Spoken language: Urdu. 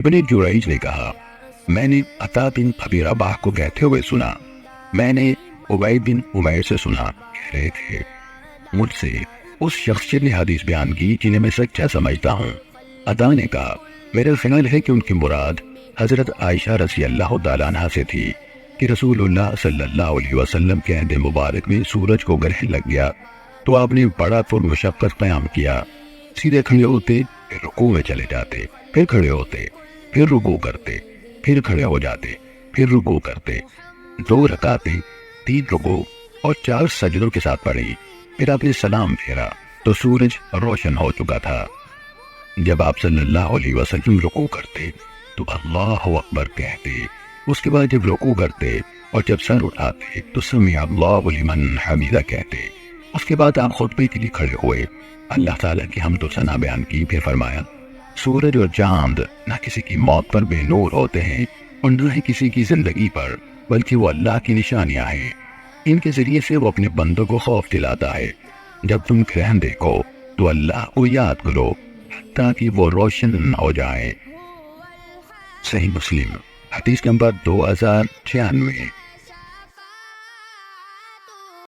ابن جریج نے کہا میں نے عطا بن ابی رباح کو کہتے ہوئے سنا، میں نے عبید بن عمیر سے سنا، کہہ رہے تھے مجھ سے اس شخص نے حدیث بیان کی جنہیں میں سچا سمجھتا ہوں۔ عطا نے کہا میرا خیال ہے کہ ان کی مراد حضرت عائشہ رضی اللہ تعالیٰ عنہ سے تھی کہ رسول اللہ صلی اللہ علیہ وسلم کے عہد مبارک میں سورج کو گرہن لگ گیا تو آپ نے بڑا پرمشقت قیام کیا، سیدھے کھڑے ہوتے پھر رکوع میں چلے جاتے، پھر کھڑے ہوتے پھر رکوع کرتے، پھر کھڑے ہو جاتے، پھر رکوع کرتے، 2 رکعتیں 3 رکوع اور 4 سجدوں کے ساتھ پڑھی، پھر آپ نے سلام پھیرا تو سورج روشن ہو چکا تھا۔ جب آپ صلی اللہ علیہ وسلم رکوع کرتے تو اللہ اکبر کہتے، اس کے بعد جب رکوع کرتے اور جب سر اٹھاتے تو سمع اللہ لمن حمیدہ کہتے، اس کے بعد آپ خطبے کے لیے کھڑے ہوئے، اللہ تعالیٰ کی حمد و ثنا بیان کی، پھر فرمایا سورج اور چاند نہ کسی کی موت پر بے نور ہوتے ہیں اور نہ ہی کسی کی زندگی پر، بلکہ وہ اللہ کی نشانیاں ہیں، ان کے ذریعے سے وہ اپنے بندوں کو خوف دلاتا ہے۔ جب تم گرہن دیکھو تو اللہ کو یاد کرو تاکہ وہ روشن ہو جائے۔ صحیح مسلم حدیث نمبر 2096۔